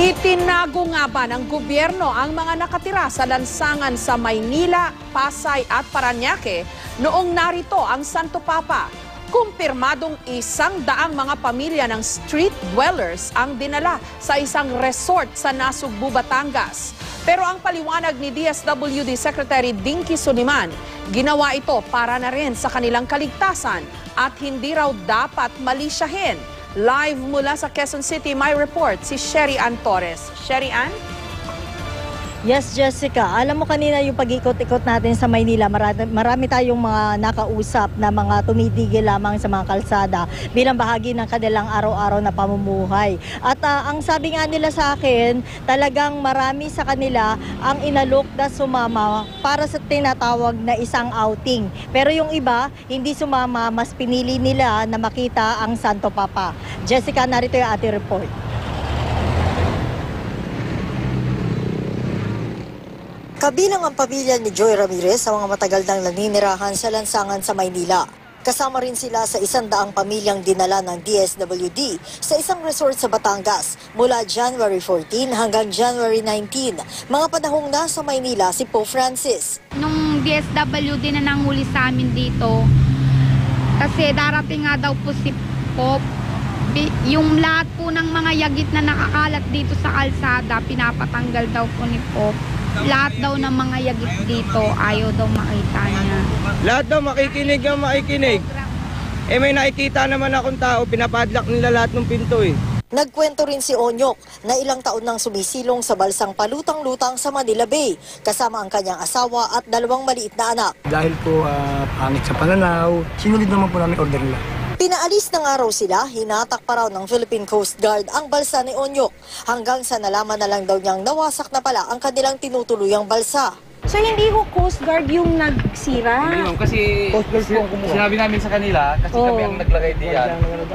Itinago nga ba ng gobyerno ang mga nakatira sa lansangan sa Maynila, Pasay at Parañaque noong narito ang Santo Papa? Kumpirmadong 100 mga pamilya ng street dwellers ang dinala sa isang resort sa Nasugbu, Batangas. Pero ang paliwanag ni DSWD Secretary Dinky Soliman, ginawa ito para na rin sa kanilang kaligtasan at hindi raw dapat malisyahin. Live mula sa Quezon City, may report si Sherry Ann Torres. Sherry Ann? Yes, Jessica. Alam mo kanina yung pag-ikot-ikot natin sa Maynila, marami tayong mga nakausap na mga tumitigil lamang sa mga kalsada bilang bahagi ng kanilang araw-araw na pamumuhay. At ang sabi nga nila sa akin, talagang marami sa kanila ang inalok na sumama para sa tinatawag na isang outing. Pero yung iba, hindi sumama, mas pinili nila na makita ang Santo Papa. Jessica, narito yung ating report. Kabilang ang pamilya ni Joy Ramirez sa mga matagal nang naninirahan sa lansangan sa Maynila. Kasama rin sila sa 100 pamilyang dinala ng DSWD sa isang resort sa Batangas mula January 14 hanggang January 19. Mga panahong nasa Maynila si Pope Francis. Nung DSWD na nanghuli sa amin dito, kasi darating nga daw po si Pope, yung lahat po ng mga yagit na nakakalat dito sa kalsada, pinapatanggal daw po ni Pope. Lahat daw ng mga yagit dito, ayaw daw makita niya. Lahat daw makikinig ang makikinig. May nakikita naman akong tao, pinapadlock nila lahat ng pinto eh. Nagkwento rin si Onyok na ilang taon nang sumisilong sa balsang palutang-lutang sa Manila Bay, kasama ang kanyang asawa at 2 maliit na anak. Dahil po pangit sa pananaw, sinunod naman po namin order nila. Pinaalis ng araw sila, hinatak pa raw ng Philippine Coast Guard ang balsa ni Onyok hanggang sa nalaman na lang daw niyang nawasak na pala ang kanilang tinutuluyang balsa. So hindi ho Coast Guard yung nagsira? Hindi ma'am, kasi sinabi namin sa kanila, kasi kami ang naglagay diyan.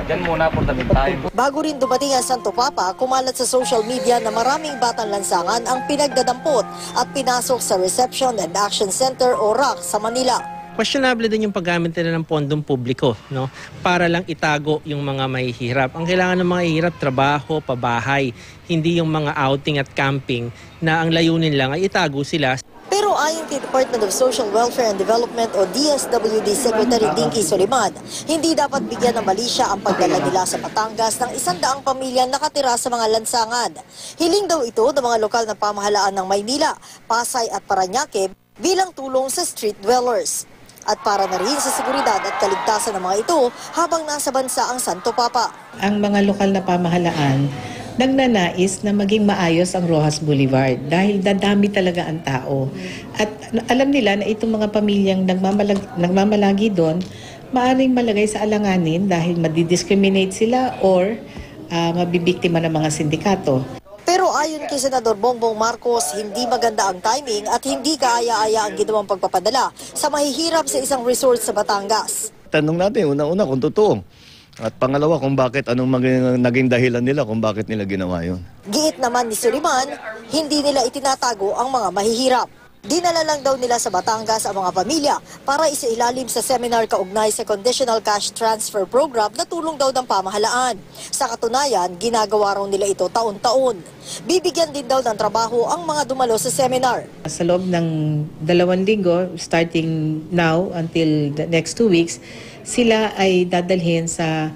Diyan muna for the meantime. Bago rin dumating ang Santo Papa, kumalat sa social media na maraming batang lansangan ang pinagdadampot at pinasok sa Reception and Action Center o RAC sa Manila. Questionable din yung paggamit nila ng pondong publiko, no? Para lang itago yung mga mahihirap. Ang kailangan ng mga mahihirap, trabaho, pabahay, hindi yung mga outing at camping na ang layunin lang ay itago sila. Pero ayon kay Department of Social Welfare and Development o DSWD Secretary Dinky Soliman, hindi dapat bigyan ng malisya ang pagdala nila sa Batangas ng 100 pamilyang nakatira sa mga lansangan. Hiling daw ito ng mga lokal na pamahalaan ng Maynila, Pasay at Parañaque bilang tulong sa street dwellers. At para na rin sa seguridad at kaligtasan ng mga ito habang nasa bansa ang Santo Papa. Ang mga lokal na pamahalaan nagnanais na maging maayos ang Roxas Boulevard dahil dadami talaga ang tao. At alam nila na itong mga pamilyang nagmamalagi doon, maaaring malagay sa alanganin dahil madidiscriminate sila or mabibiktima ng mga sindikato. Pero ayon kay Senador Bongbong Marcos, hindi maganda ang timing at hindi kaaya-aya ang ginawang pagpapadala sa mahihirap sa isang resort sa Batangas. Tanong natin, una-una kung totoo. At pangalawa kung bakit, anong naging dahilan nila kung bakit nila ginawa yun. Giit naman ni Soliman, hindi nila itinatago ang mga mahihirap. Dinala lang daw nila sa Batangas ang mga pamilya para isailalim sa seminar kaugnay sa Conditional Cash Transfer Program na tulong daw ng pamahalaan. Sa katunayan, ginagawa raw nila ito taon-taon. Bibigyan din daw ng trabaho ang mga dumalo sa seminar. Sa loob ng 2 linggo, starting now until the next 2 weeks, sila ay dadalhin sa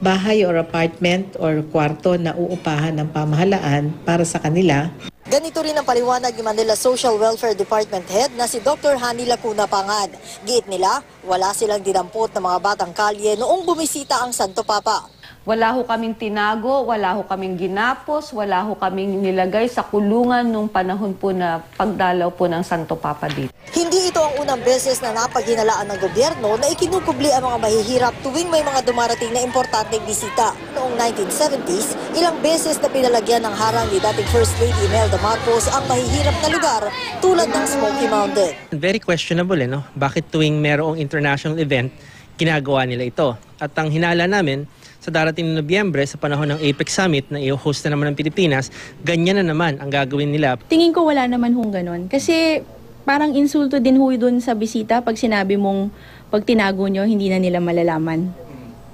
bahay or apartment or kwarto na uupahan ng pamahalaan para sa kanila. Ganito rin ang paliwanag ni Manila Social Welfare Department Head na si Dr. Hani Lacuna Pangad. Giit nila, wala silang dinampot ng mga batang kalye noong bumisita ang Santo Papa. Wala ho kaming tinago, wala ho kaming ginapos, wala ho kaming nilagay sa kulungan nung panahon po na pagdalaw po ng Santo Papa dito. Hindi ito ang unang beses na napaghinalaan ng gobyerno na ikinukubli ang mga mahihirap tuwing may mga dumarating na importanteng bisita. Noong 1970s, ilang beses na pinalagyan ng harang ni dating First Lady Imelda Marcos ang mahihirap na lugar tulad ng Smoky Mountain. Very questionable, no? Bakit tuwing merong international event, ginagawa nila ito? At ang hinala namin, sa darating na Nobyembre, sa panahon ng APEC Summit na i-host na naman ng Pilipinas, ganyan na naman ang gagawin nila. Tingin ko wala naman hong ganon. Kasi parang insulto din ho doon sa bisita pag sinabi mong pag tinago nyo, hindi na nila malalaman.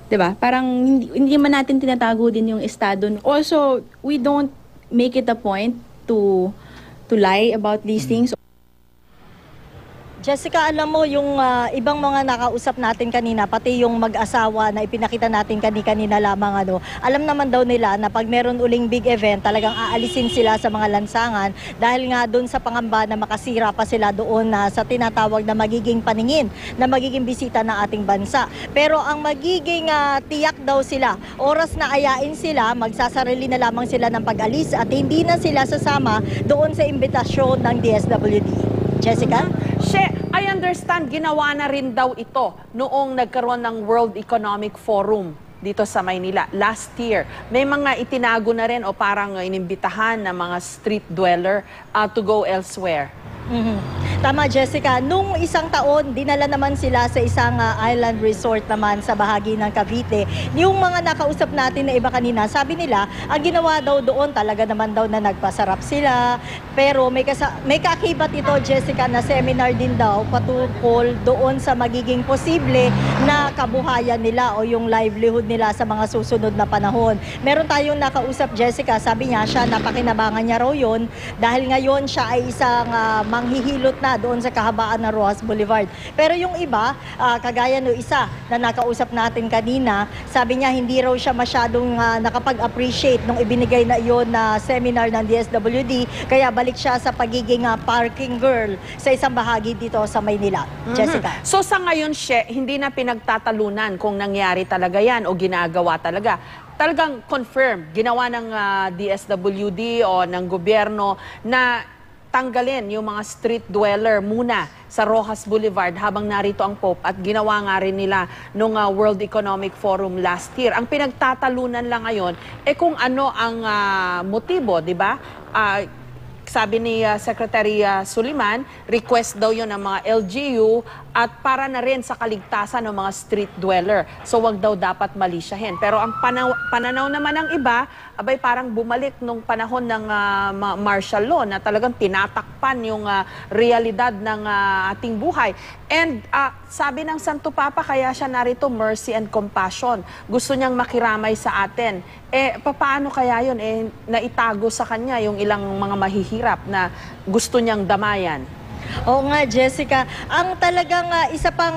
'Di ba? Parang hindi man natin tinatago din yung estado. Also, we don't make it a point to lie about these things. Jessica, alam mo yung ibang mga nakausap natin kanina, pati yung mag-asawa na ipinakita natin kanina lamang, alam naman daw nila na pag meron uling big event, talagang aalisin sila sa mga lansangan dahil nga doon sa pangamba na makasira pa sila doon sa tinatawag na magiging paningin, na magiging bisita ng ating bansa. Pero ang magiging tiyak daw sila, oras na ayain sila, magsasarili na lamang sila ng pag-alis at hindi na sila sasama doon sa imbitasyon ng DSWD. Jessica? I understand ginawa na rin daw ito noong nagkaroon ng World Economic Forum dito sa Maynila last year. May mga itinago na rin o parang inimbitahan na mga street dweller to go elsewhere. Tama, Jessica. Nung isang taon, dinala naman sila sa isang island resort naman sa bahagi ng Cavite. Yung mga nakausap natin na iba kanina, sabi nila, ang ginawa daw doon talaga naman daw na nagpasarap sila. Pero may kaakibat ito, Jessica, na seminar din daw patungkol doon sa magiging posible na kabuhayan nila o yung livelihood nila sa mga susunod na panahon. Meron tayong nakausap, Jessica, sabi niya siya, napakinabangan niya raw yun dahil ngayon siya ay isang manghihilot na doon sa kahabaan ng Roxas Boulevard. Pero yung iba, kagaya no isa na nakausap natin kanina, sabi niya hindi raw siya masyadong nakapag-appreciate nung ibinigay na iyon na seminar ng DSWD, kaya balik siya sa pagiging parking girl sa isang bahagi dito sa Maynila. Jessica. So sa ngayon, hindi na pinagtatalunan kung nangyari talaga yan o ginagawa talaga. Talagang confirm, ginawa ng DSWD o ng gobyerno na tanggalin yung mga street dweller muna sa Roxas Boulevard habang narito ang Pope, at ginawa nga rin nila nung World Economic Forum last year. Ang pinagtatalunan lang ngayon kung ano ang motibo, di ba? Sabi ni Secretary Suliman, request daw yun ng mga LGU at para na rin sa kaligtasan ng mga street dweller. So wag daw dapat malisyahin. Pero ang pananaw naman ng iba, abay parang bumalik nung panahon ng martial law na talagang tinatakpan yung realidad ng ating buhay. And sabi ng Santo Papa, kaya siya narito, mercy and compassion. Gusto niyang makiramay sa atin. Paano kaya yun? Naitago sa kanya yung ilang mga mahihirap na gusto niyang damayan. Oo nga, Jessica. Ang talagang isa pang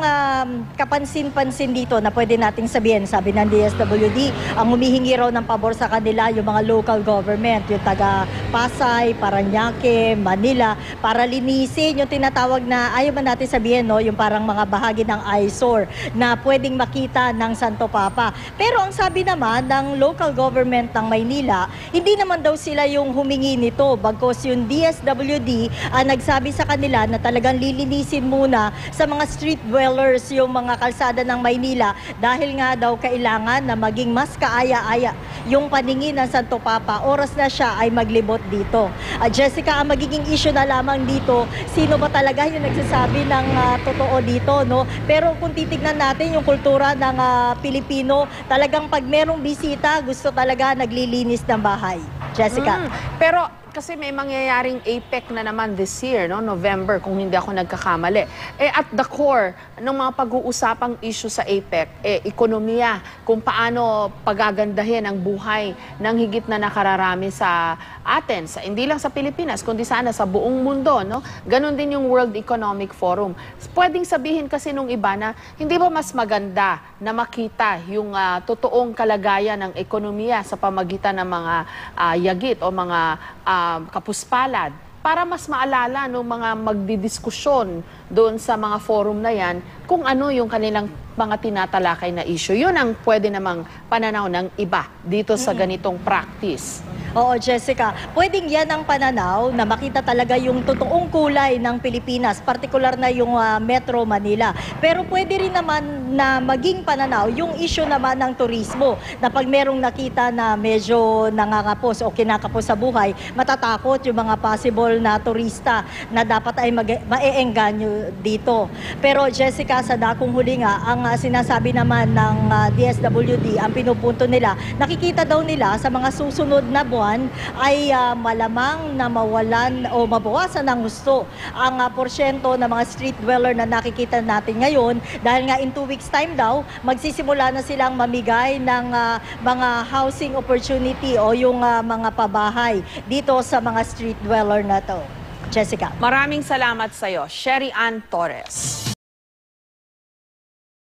kapansin-pansin dito na pwede nating sabihin, sabi ng DSWD, ang humihingi raw ng pabor sa kanila yung mga local government, yung taga Pasay, Parañaque, Manila, para linisin yung tinatawag na, ayaw ba natin sabihin, no, yung parang mga bahagi ng eyesore na pwedeng makita ng Santo Papa. Pero ang sabi naman ng local government ng Maynila, hindi naman daw sila yung humingi nito, bagkos yung DSWD nagsabi sa kanila na talagang lilinisin muna sa mga street dwellers yung mga kalsada ng Maynila dahil nga daw kailangan na maging mas kaaya-aya yung paningin ng Santo Papa oras na siya ay maglibot dito. Jessica, ang magiging issue na lamang dito, sino ba talaga yung nagsasabi ng totoo dito, no? Pero kung titignan natin yung kultura ng Pilipino, talagang pag merong bisita, gusto talaga naglilinis ng bahay. Jessica. Pero kasi may mangyayaring APEC na naman this year, no? November, kung hindi ako nagkakamali. At the core ng mga pag-uusapang issue sa APEC, ekonomiya, kung paano pagagandahin ang buhay ng higit na nakararami sa atin, hindi lang sa Pilipinas, kundi sana sa buong mundo, no? Ganon din yung World Economic Forum. Pwedeng sabihin kasi nung iba na, hindi ba mas maganda na makita yung totoong kalagayan ng ekonomiya sa pamagitan ng mga yagit o mga kapuspalad, para mas maalala ng mga magdidiskusyon doon sa mga forum na yan kung ano yung kanilang mga tinatalakay na issue. Yun ang pwede namang pananaw ng iba dito sa ganitong practice. Oo, Jessica. Pwedeng yan ang pananaw na makita talaga yung totoong kulay ng Pilipinas, partikular na yung Metro Manila. Pero pwede rin naman na maging pananaw yung issue naman ng turismo, na pag merong nakita na medyo nangangapos o kinakapos sa buhay, matatakot yung mga possible na turista na dapat ay maeengganyo dito. Pero Jessica, sa dakong huli nga, ang sinasabi naman ng DSWD, ang pinupunto nila, nakikita daw nila sa mga susunod na buwan ay malamang na mawalan o mabawasan ng gusto ang porsyento ng mga street dweller na nakikita natin ngayon dahil nga in 2 weeks time daw magsisimula na silang mamigay ng mga housing opportunity o yung mga pabahay dito sa mga street dweller na to. Jessica. Maraming salamat sa iyo, Sherry Ann Torres.